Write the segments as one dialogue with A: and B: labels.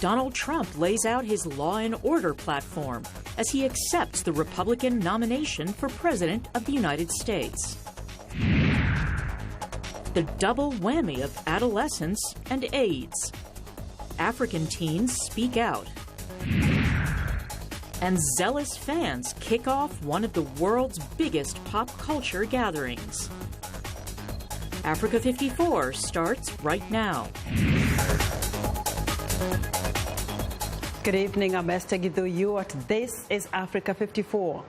A: Donald Trump lays out his law and order platform as he accepts the Republican nomination for President of the United States. The double whammy of adolescence and AIDS. African teens speak out. And zealous fans kick off one of the world's biggest pop culture gatherings. Africa 54 starts right now.
B: Good evening, I'm Esther Gidhu. This is Africa 54.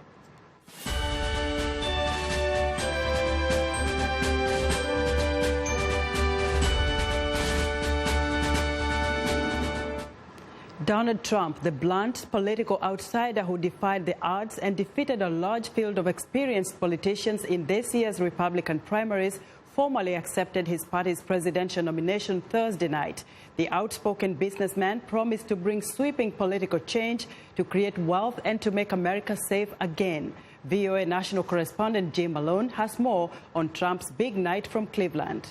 B: Donald Trump, the blunt political outsider who defied the odds and defeated a large field of experienced politicians in this year's Republican primaries, formally accepted his party's presidential nomination Thursday night. The outspoken businessman promised to bring sweeping political change, to create wealth, and to make America safe again. VOA national correspondent Jim Malone has more on Trump's big night from Cleveland.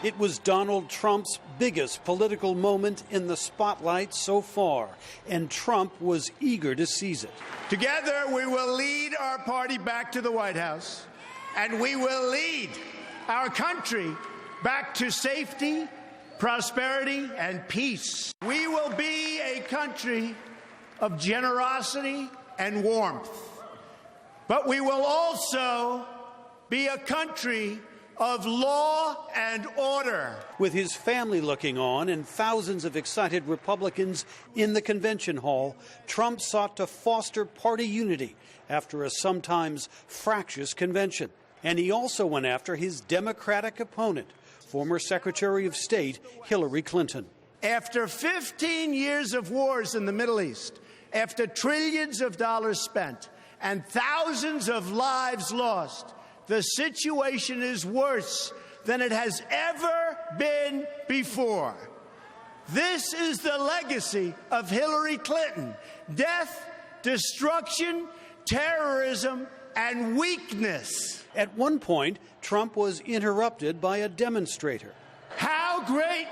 C: It was Donald Trump's biggest political moment in the spotlight so far, and Trump was eager to seize it.
D: Together, we will lead our party back to the White House, and we will lead our country back to safety, prosperity, and peace. We will be a country of generosity and warmth, but we will also be a country of law and order.
C: With his family looking on and thousands of excited Republicans in the convention hall, Trump sought to foster party unity after a sometimes fractious convention. And he also went after his Democratic opponent, former Secretary of State Hillary Clinton.
D: After 15 years of wars in the Middle East, after trillions of dollars spent and thousands of lives lost, the situation is worse than it has ever been before. This is the legacy of Hillary Clinton: death, destruction, terrorism, and weakness.
C: At one point, Trump was interrupted by a demonstrator.
D: How great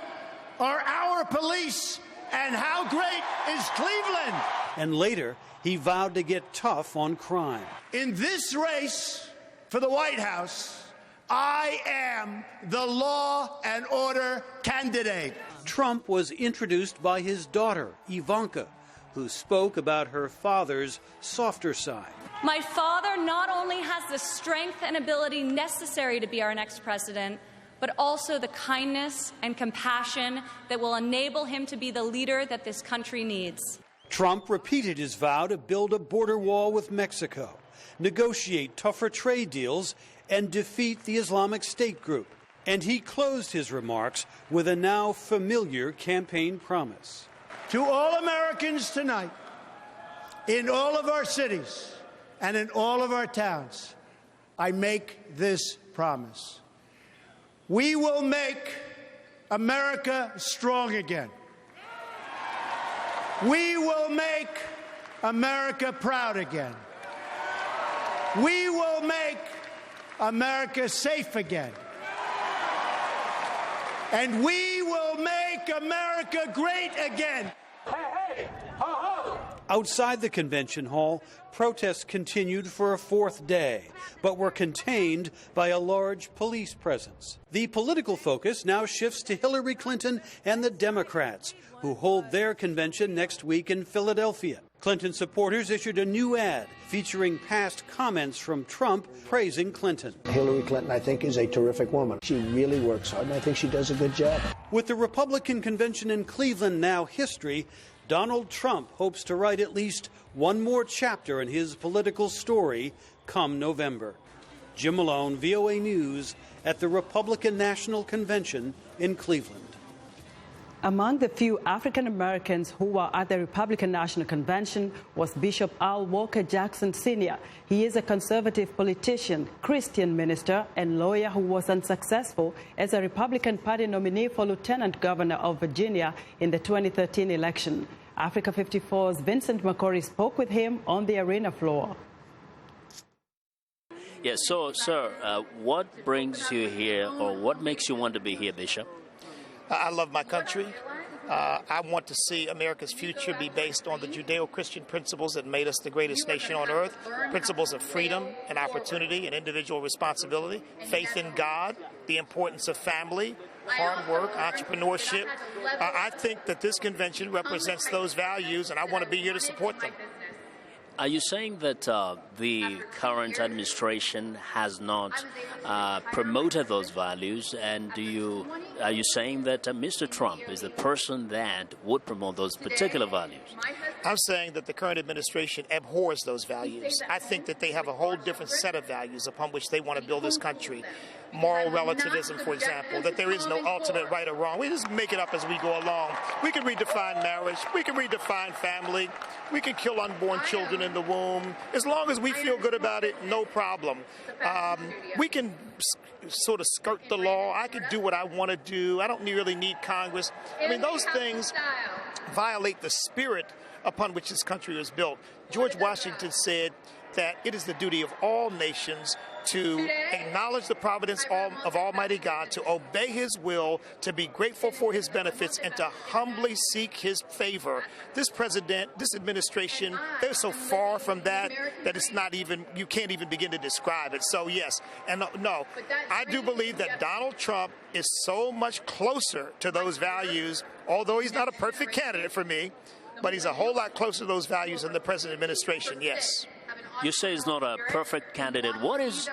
D: are our police, and how great is Cleveland?
C: And later, he vowed to get tough on crime.
D: In this race for the White House, I am the law and order candidate.
C: Trump was introduced by his daughter, Ivanka, who spoke about her father's softer side.
E: My father not only has the strength and ability necessary to be our next president, but also the kindness and compassion that will enable him to be the leader that this country needs.
C: Trump repeated his vow to build a border wall with Mexico, negotiate tougher trade deals, and defeat the Islamic State group. And he closed his remarks with a now familiar campaign promise.
D: To all Americans tonight, in all of our cities and in all of our towns, I make this promise. We will make America strong again. We will make America proud again. We will make America safe again. And we will make America great again. Hey, hey, ho, ho.
C: Outside the convention hall, protests continued for a fourth day, but were contained by a large police presence. The political focus now shifts to Hillary Clinton and the Democrats, who hold their convention next week in Philadelphia. Clinton supporters issued a new ad featuring past comments from Trump praising Clinton.
F: Hillary Clinton, I think, is a terrific woman. She really works hard, and I think she does a good job.
C: With the Republican convention in Cleveland now history, Donald Trump hopes to write at least one more chapter in his political story come November. Jim Malone, VOA News, at the Republican National Convention in Cleveland.
B: Among the few African Americans who were at the Republican National Convention was Bishop Al Walker Jackson Sr. He is a conservative politician, Christian minister, and lawyer who was unsuccessful as a Republican Party nominee for Lieutenant Governor of Virginia in the 2013 election. Africa 54's Vincent Makori spoke with him on the arena floor.
G: Yes, so, sir, what brings you here, or what makes you want to be here, Bishop? I love my country. I want to see America's future be based on the Judeo-Christian principles that made us the greatest nation on earth, principles of freedom and opportunity and individual responsibility, faith in God, the importance of family, hard work, entrepreneurship. I think that this convention represents those values, and I want to be here to support them.
H: Are you saying that the current administration has not promoted those values? And are you saying that Mr. Trump is the person that would promote those particular values?
G: I'm saying that the current administration abhors those values. I think that they have a whole different set of values upon which they want to build this country. Moral relativism, for example, that there is no ultimate right or wrong. We just make it up as we go along. We can redefine marriage. We can redefine family. We can kill unborn children in the womb. As long as we feel good about it, no problem. We can sort of skirt the law. I can do what I want to do. I don't really need Congress. I mean, those things violate the spirit upon which this country was built. George Washington said that it is the duty of all nations to acknowledge the providence of Almighty God, to obey His will, to be grateful for His benefits, and to humbly seek His favor. This president, this administration, they're so far from that it's not even, you can't even begin to describe it. So yes, and no, I do believe that Donald Trump is so much closer to those values, although he's not a perfect candidate for me, but he's a whole lot closer to those values than the present administration, yes.
H: You say he's not a perfect candidate. What is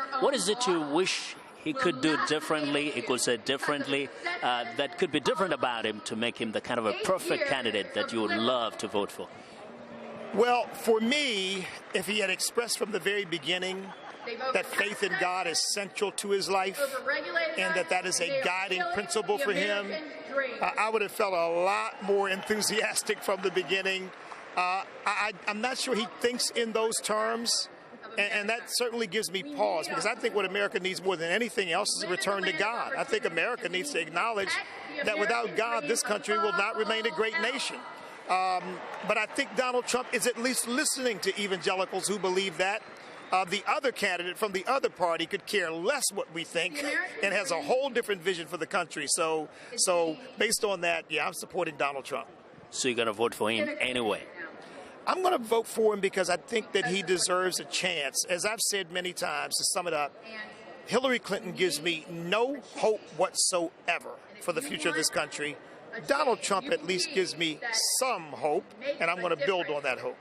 H: it you wish he could do differently, he could say differently, that could be different about him to make him the kind of a perfect candidate that you would love to vote for?
G: Well, for me, if he had expressed from the very beginning that faith in God is central to his life and that is a guiding principle for him, I would have felt a lot more enthusiastic from the beginning. I'm not sure he thinks in those terms, and that certainly gives me pause, because I think what America needs more than anything else is a return to God. I think America needs to acknowledge that without God, this country will not remain a great nation. But I think Donald Trump is at least listening to evangelicals who believe that. The other candidate from the other party could care less what we think and has a whole different vision for the country. So based on that, yeah, I'm supporting Donald Trump.
H: So you're going to vote for him anyway?
G: I'm going to vote for him because I think that he deserves a chance. As I've said many times, to sum it up, Hillary Clinton gives me no hope whatsoever for the future of this country. Donald Trump at least gives me some hope, and I'm going to build on that hope.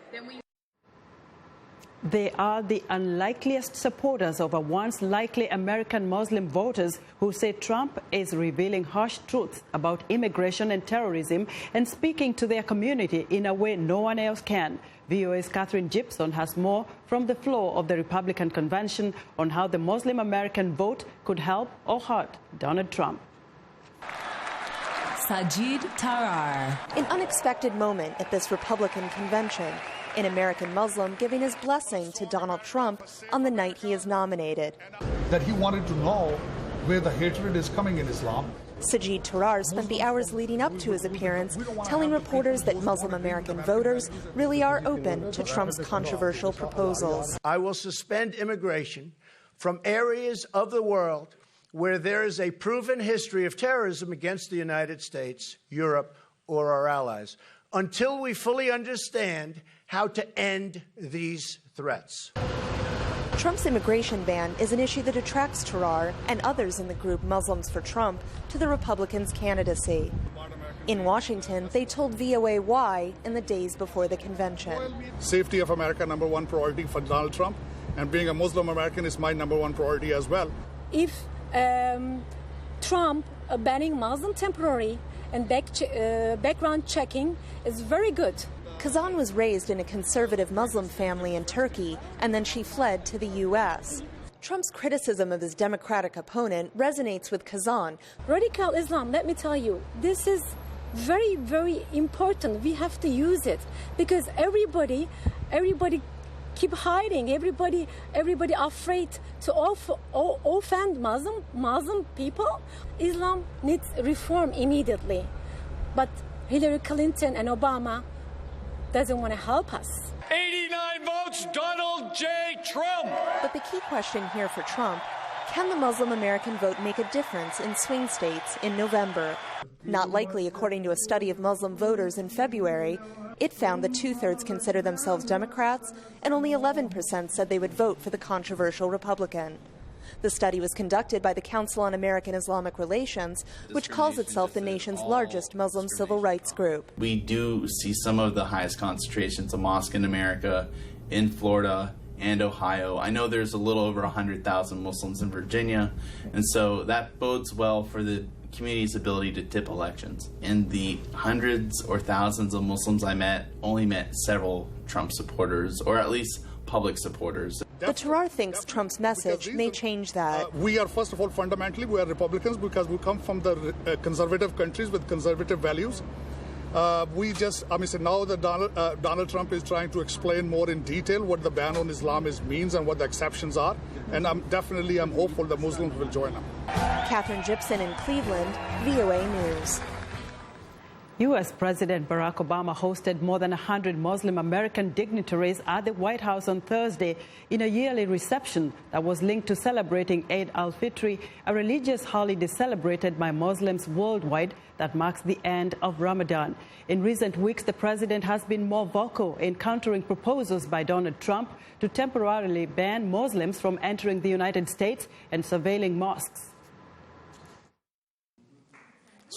B: They are the unlikeliest supporters of a once likely American Muslim voters who say Trump is revealing harsh truths about immigration and terrorism and speaking to their community in a way no one else can. VOA's Catherine Gibson has more from the floor of the Republican convention on how the Muslim American vote could help or hurt Donald Trump.
I: Sajid Tarar.
J: An unexpected moment at this Republican convention. An American Muslim giving his blessing to Donald Trump on the night he is nominated.
K: That he wanted to know where the hatred is coming in Islam.
J: Sajid Tarar spent the hours leading up to his appearance telling reporters that Muslim American voters really are open to Trump's controversial proposals.
D: I will suspend immigration from areas of the world where there is a proven history of terrorism against the United States, Europe, or our allies, until we fully understand how to end these threats.
J: Trump's immigration ban is an issue that attracts Tarar and others in the group Muslims for Trump to the Republicans' candidacy. In Washington, they told VOA why in the days before the convention.
K: Safety of America, #1 priority for Donald Trump, and being a Muslim American is my #1 priority as well.
L: If Trump banning Muslim temporary and background checking is very good.
J: Kazan was raised in a conservative Muslim family in Turkey, and then she fled to the U.S. Trump's criticism of his Democratic opponent resonates with Kazan.
L: Radical Islam, let me tell you, this is very, very important. We have to use it because everybody keep hiding. Everybody afraid to offend Muslim people. Islam needs reform immediately, but Hillary Clinton and Obama doesn't want to help us.
M: 89 votes, Donald J. Trump.
J: But the key question here for Trump, can the Muslim American vote make a difference in swing states in November? Not likely, according to a study of Muslim voters in February. It found that 2/3 consider themselves Democrats and only 11% said they would vote for the controversial Republican. The study was conducted by the Council on American Islamic Relations, which calls itself the nation's largest Muslim civil rights group.
M: We do see some of the highest concentrations of mosques in America, in Florida and Ohio. I know there's a little over 100,000 Muslims in Virginia, and so that bodes well for the community's ability to tip elections. And the hundreds or thousands of Muslims I met only met several Trump supporters, or at least public supporters.
J: But Tarar thinks Trump's message may change that.
K: We are, first of all, fundamentally, we are Republicans because we come from the conservative countries with conservative values. Now that Donald Trump is trying to explain more in detail what the ban on Islam means and what the exceptions are. And I'm hopeful that Muslims will join him.
J: Catherine Gibson in Cleveland, VOA News.
B: U.S. President Barack Obama hosted more than 100 Muslim American dignitaries at the White House on Thursday in a yearly reception that was linked to celebrating Eid al-Fitr, a religious holiday celebrated by Muslims worldwide that marks the end of Ramadan. In recent weeks, the president has been more vocal in countering proposals by Donald Trump to temporarily ban Muslims from entering the United States and surveilling mosques.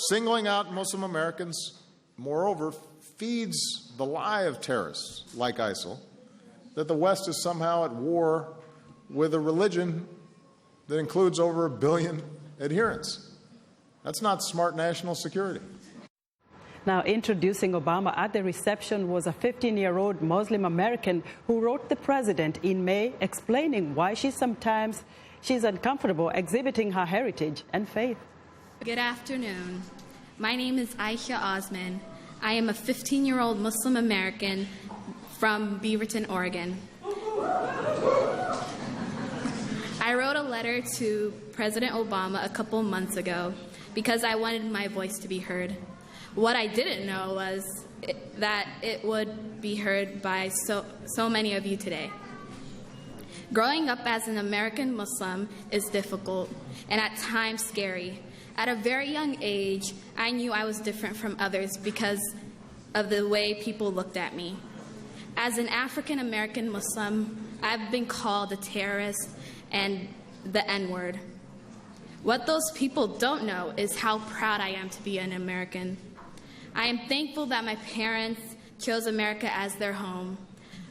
N: Singling out Muslim Americans, moreover, feeds the lie of terrorists like ISIL that the West is somehow at war with a religion that includes over 1 billion adherents. That's not smart national security.
B: Now, introducing Obama at the reception was a 15-year-old Muslim American who wrote the president in May explaining why she's uncomfortable exhibiting her heritage and faith.
O: Good afternoon. My name is Aisha Osman. I am a 15-year-old Muslim American from Beaverton, Oregon. I wrote a letter to President Obama a couple months ago because I wanted my voice to be heard. What I didn't know was that it would be heard by so many of you today. Growing up as an American Muslim is difficult and at times scary. At a very young age, I knew I was different from others because of the way people looked at me. As an African American Muslim, I've been called a terrorist and the N-word. What those people don't know is how proud I am to be an American. I am thankful that my parents chose America as their home.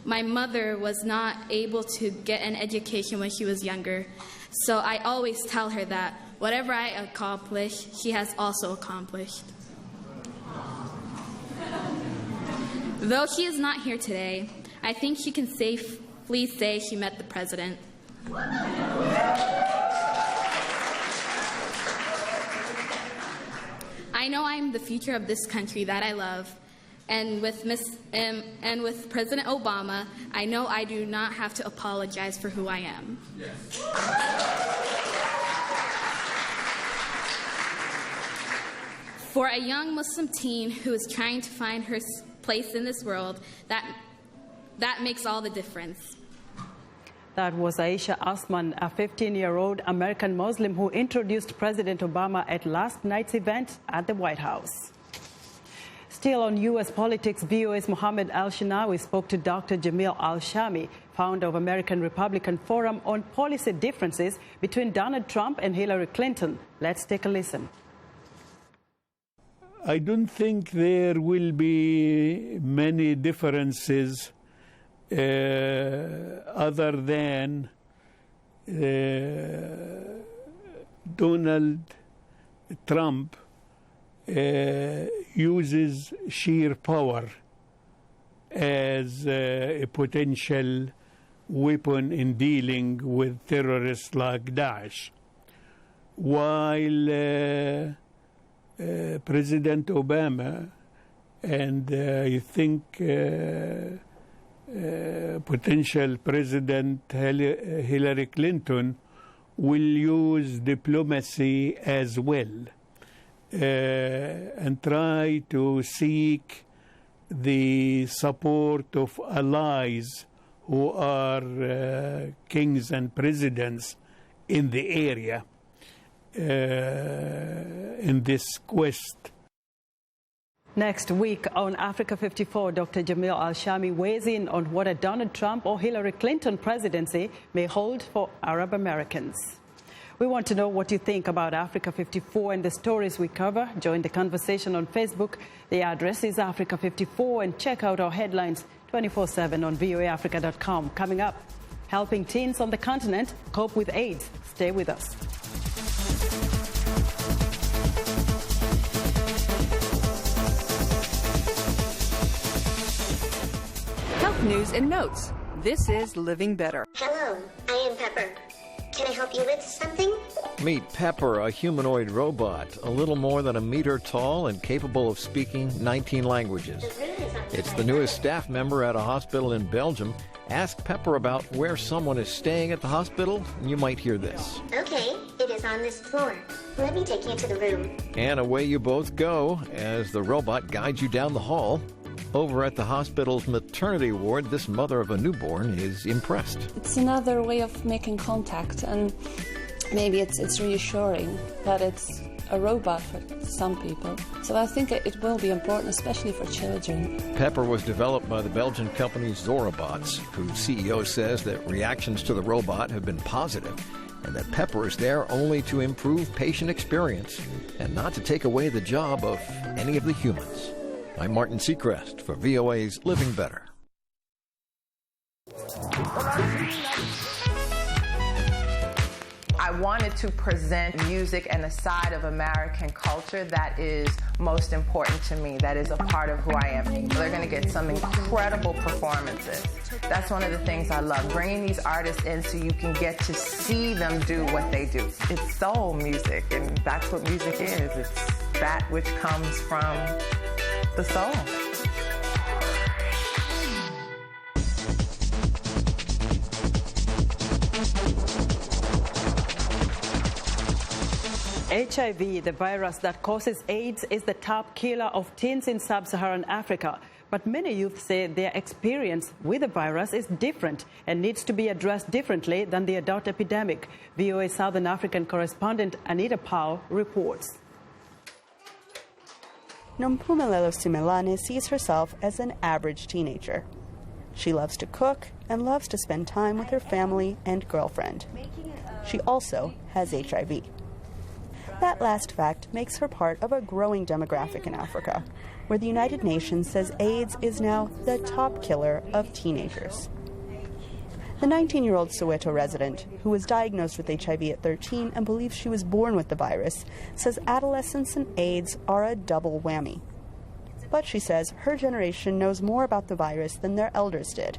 O: My mother was not able to get an education when she was younger, so I always tell her that whatever I accomplish, she has also accomplished. Though she is not here today, I think she can safely say she met the president. I know I'm the future of this country that I love, and with President Obama, I know I do not have to apologize for who I am. Yes. For a young Muslim teen who is trying to find her place in this world, that makes all the difference.
B: That was Aisha Osman, a 15-year-old American Muslim who introduced President Obama at last night's event at the White House. Still on U.S. politics, VOA's Mohammed Al-Shinawi spoke to Dr. Jamil Al-Shami, founder of American Republican Forum, on policy differences between Donald Trump and Hillary Clinton. Let's take a listen.
P: I don't think there will be many differences other than Donald Trump uses sheer power as a potential weapon in dealing with terrorists like Daesh, while President Obama and I think potential President Hillary Clinton will use diplomacy as well and try to seek the support of allies who are kings and presidents in the area in this quest.
B: Next week on Africa 54, Dr. Jamil Al-Shami weighs in on what a Donald Trump or Hillary Clinton presidency may hold for Arab Americans. We want to know what you think about Africa 54 and the stories we cover. Join the conversation on Facebook. The address is Africa 54, and check out our headlines 24/7 on voaafrica.com. Coming up, helping teens on the continent cope with AIDS. Stay with us.
Q: Health news and notes. This is Living Better.
R: Hello, I am Pepper. Can I help you with something?
S: Meet Pepper, a humanoid robot, a little more than a meter tall and capable of speaking 19 languages. It's the newest staff member at a hospital in Belgium. Ask Pepper about where someone is staying at the hospital, and you might hear this.
R: Okay, it is on this floor. Let me take you to the room.
S: And away you both go as the robot guides you down the hall. Over at the hospital's maternity ward, this mother of a newborn is impressed.
T: It's another way of making contact, and maybe it's reassuring that it's a robot for some people. So I think it will be important, especially for children.
S: Pepper was developed by the Belgian company Zorobots, whose CEO says that reactions to the robot have been positive, and that Pepper is there only to improve patient experience and not to take away the job of any of the humans. I'm Martin Seacrest for VOA's Living Better.
U: I wanted to present music and a side of American culture that is most important to me, that is a part of who I am. They're going to get some incredible performances. That's one of the things I love, bringing these artists in so you can get to see them do what they do. It's soul music, and that's what music is. It's that which comes from the soul.
B: HIV, the virus that causes AIDS, is the top killer of teens in sub-Saharan Africa. But many youth say their experience with the virus is different and needs to be addressed differently than the adult epidemic. VOA Southern African correspondent Anita Powell reports.
V: Nompumelelo Simelane sees herself as an average teenager. She loves to cook and loves to spend time with her family and girlfriend. She also has HIV. That last fact makes her part of a growing demographic in Africa, where the United Nations says AIDS is now the top killer of teenagers. The 19-year-old Soweto resident, who was diagnosed with HIV at 13 and believes she was born with the virus, says adolescence and AIDS are a double whammy. But she says her generation knows more about the virus than their elders did.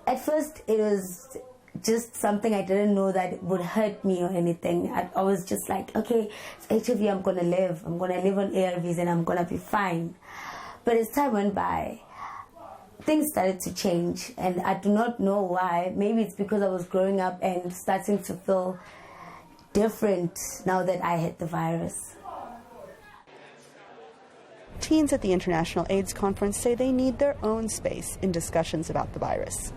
W: At first, it was just something I didn't know that would hurt me or anything. I was just like, okay, it's HIV, I'm going to live. I'm going to live on ARVs and I'm going to be fine. But as time went by, things started to change, and I do not know why. Maybe it's because I was growing up and starting to feel different now that I had the virus.
V: Teens at the International AIDS Conference say they need their own space in discussions about the virus.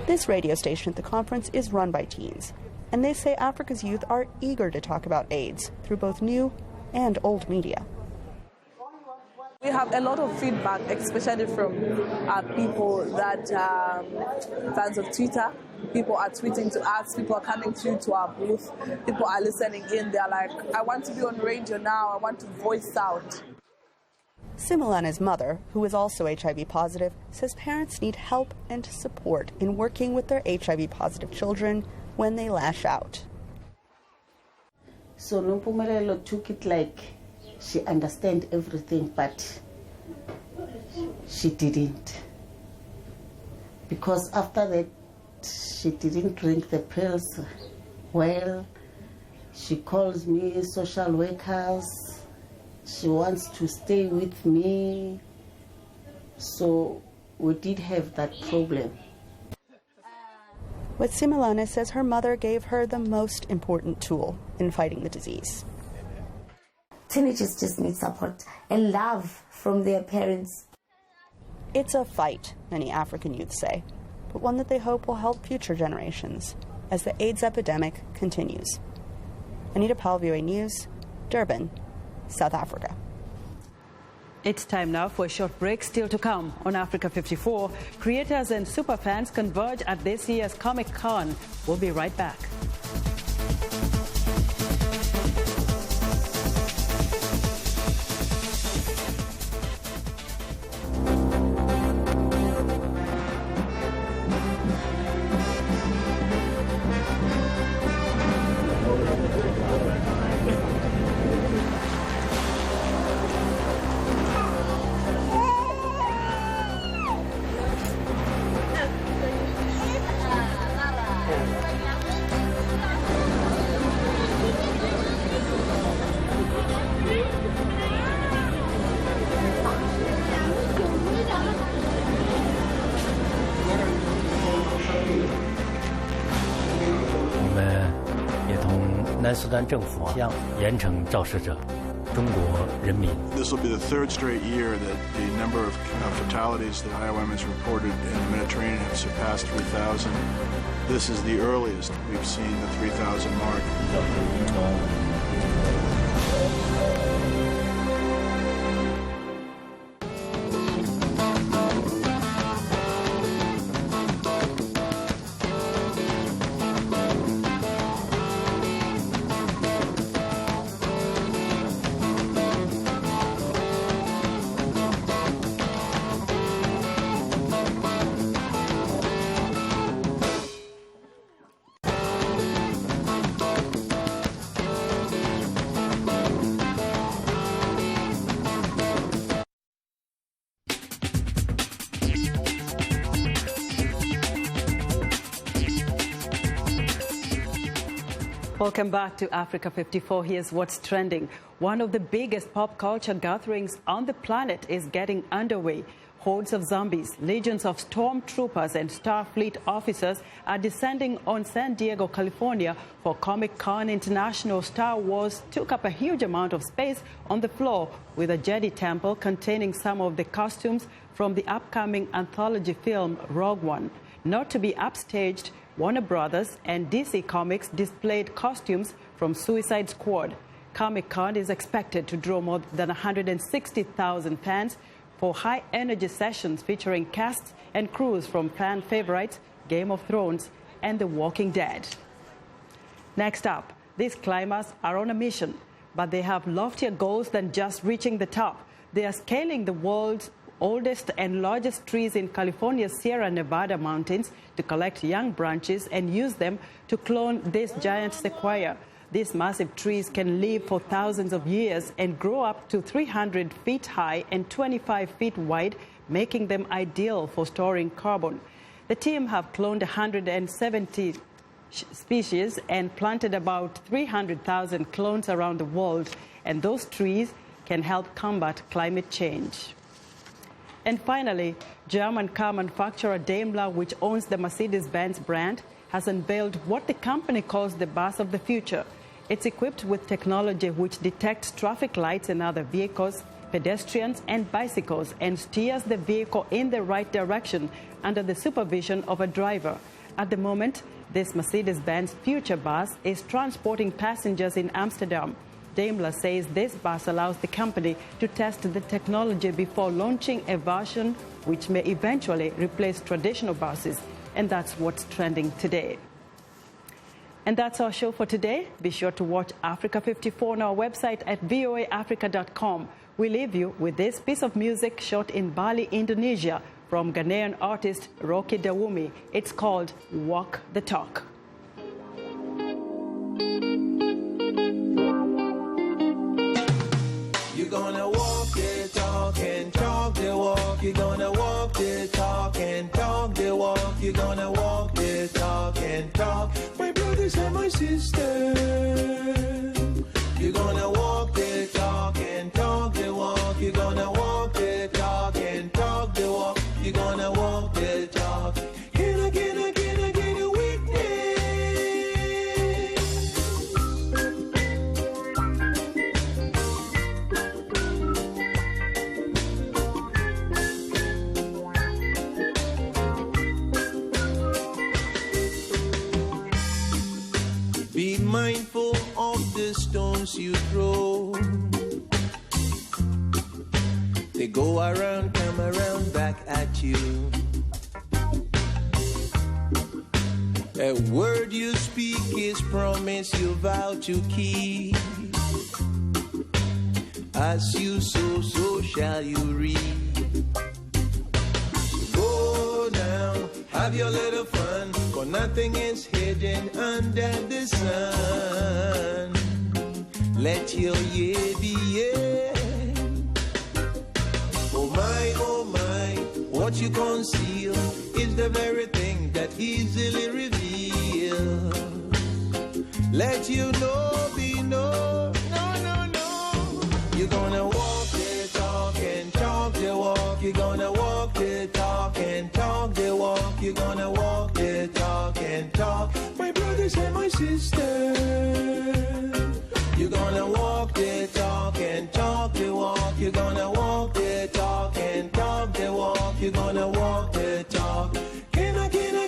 V: This radio station at the conference is run by teens, and they say Africa's youth are eager to talk about AIDS through both new and old media.
X: We have a lot of feedback, especially from people that are fans of Twitter. People are tweeting to us, people are coming to our booth, people are listening in. They're like, I want to be on radio now, I want to voice out.
V: Similana's mother, who is also HIV positive, says parents need help and support in working with their HIV positive children when they lash out.
Y: So Nompumelelo took it like she understands everything, but she didn't. Because after that, she didn't drink the pills well. She calls me social workers. She wants to stay with me. So we did have that problem.
V: But Similane says her mother gave her the most important tool in fighting the disease.
W: Teenagers just need support and love from their parents.
V: It's a fight, many African youth say. but one that they hope will help future generations as the AIDS epidemic continues. Anita Powell, VOA News, Durban, South Africa.
B: It's time now for a short break. Still to come on Africa 54, creators and superfans converge at this year's Comic-Con. We'll be right back.
A: This will
C: be the third straight year that the number of fatalities that IOM has reported in the Mediterranean have surpassed 3,000. This is the earliest we've seen the 3,000 mark.
B: Welcome back to Africa 54. Here's what's trending. One of the biggest pop culture gatherings on the planet is getting underway. Hordes of zombies, legions of stormtroopers and Starfleet officers are descending on San Diego, California for Comic-Con International. Star Wars took up a huge amount of space on the floor, with a Jedi temple containing some of the costumes from the upcoming anthology film Rogue One. Not to be upstaged, Warner Brothers and DC Comics displayed costumes from Suicide Squad. Comic-Con is expected to draw more than 160,000 fans for high-energy sessions featuring casts and crews from fan favorites Game of Thrones and The Walking Dead. Next up, these climbers are on a mission, but they have loftier goals than just reaching the top. They are scaling the world's oldest and largest trees in California's Sierra Nevada mountains to collect young branches and use them to clone this giant sequoia. These massive trees can live for thousands of years and grow up to 300 feet high and 25 feet wide, making them ideal for storing carbon. The team have cloned 170 species and planted about 300,000 clones around the world, and those trees can help combat climate change. And finally, German car manufacturer Daimler, which owns the Mercedes-Benz brand, has unveiled what the company calls the bus of the future. It's equipped with technology which detects traffic lights and other vehicles, pedestrians and bicycles, and steers the vehicle in the right direction under the supervision of a driver. At the moment, this Mercedes-Benz future bus is transporting passengers in Amsterdam. Daimler says this bus allows the company to test the technology before launching a version which may eventually replace traditional buses. And that's what's trending today. And that's our show for today. Be sure to watch Africa 54 on our website at voaafrica.com. We leave you with this piece of music shot in Bali, Indonesia, from Ghanaian artist Rocky Dawumi. It's called Walk the Talk.
E: You're gonna walk the talk and talk the walk. You're gonna walk the talk and talk the walk. You're gonna walk the talk and talk. My brothers and my sisters. You're gonna walk the talk and talk the walk. You're gonna walk the talk and talk the walk. You're gonna walk the talk. Can I get a witness? mindful of the stones you throw. They go around, come around, back at you. A word you speak is promise you vow to keep. As you sow, so shall you reap. Go down, have your little fun, for nothing is hidden under the sun. Let your yea be yea. Oh my, what you conceal is the very thing that easily reveals. Let you know be known. You're gonna walk the talk and talk the walk. You're gonna walk the talk and talk the walk. You're gonna walk the talk and talk. My brothers and my sisters. You're gonna walk the talk and talk the walk. You're gonna walk the talk and talk the walk. You're gonna walk the talk. Can I get a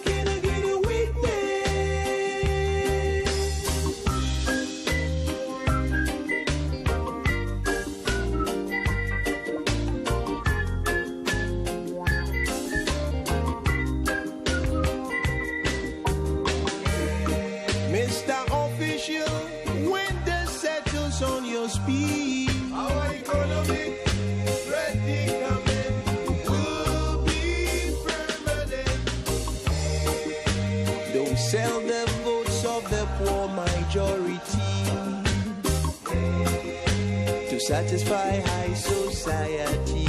E: witness? Mr. Official, when the settles on your speed, our economic predicament will be permanent. Don't sell the votes of the poor majority to satisfy high society.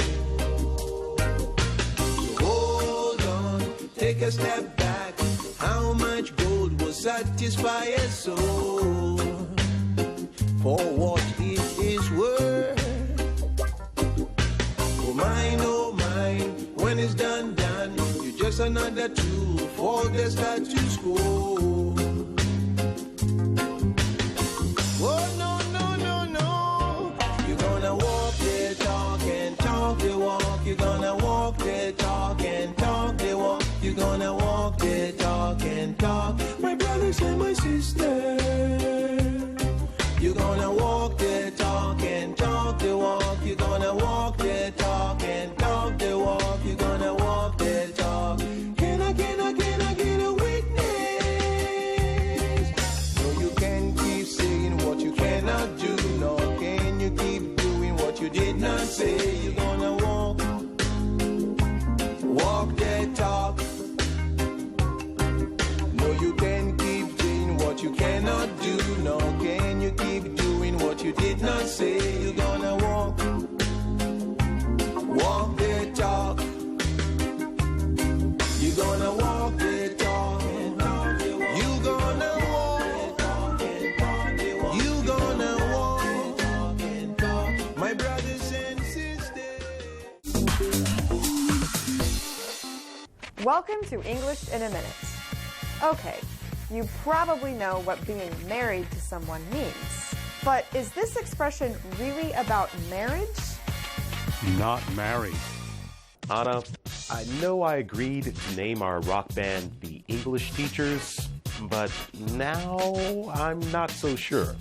E: So hold on, take a step back. How much gold will satisfy a soul? For what it is worth. Oh mine, when it's done, you're just another tool for the status quo. Oh no. You're gonna walk the talk and talk the walk. You're gonna walk the talk and talk the walk. You're gonna walk the talk and talk. My brothers and my sisters. You're gonna walk the talk and talk the walk. You're gonna walk the talk and talk the walk. You're gonna walk the talk. Can I get a witness? No, you can't keep saying what you cannot do. No, can you keep doing what you did not say? You're gonna walk the talk. No, you can't keep saying what you cannot do. No, can you keep doing what you did not say? You're gonna walk the talk. You're gonna walk the talk. You're gonna walk. My brothers and sisters.
J: Welcome to English in a Minute. Okay, you probably know what being married to someone means. But is this expression really about marriage?
A: Not married. Anna, I know I agreed to name our rock band the English Teachers, but now I'm not so sure.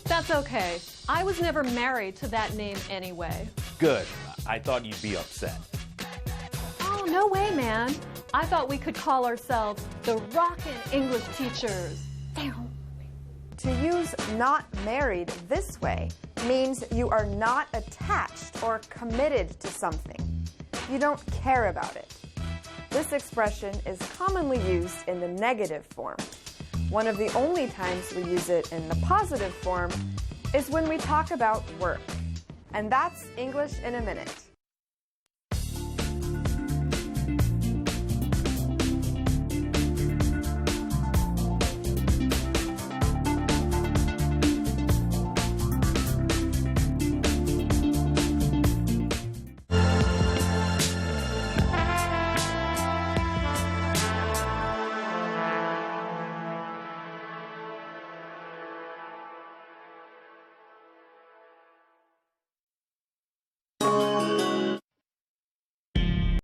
F: That's okay. I was never married to that name anyway.
A: Good. I thought you'd be upset.
F: Oh, no way, man. I thought we could call ourselves the Rockin' English Teachers.
J: To use not married this way means you are not attached or committed to something. You don't care about it. This expression is commonly used in the negative form. One of the only times we use it in the positive form is when we talk about work. And that's English in a Minute.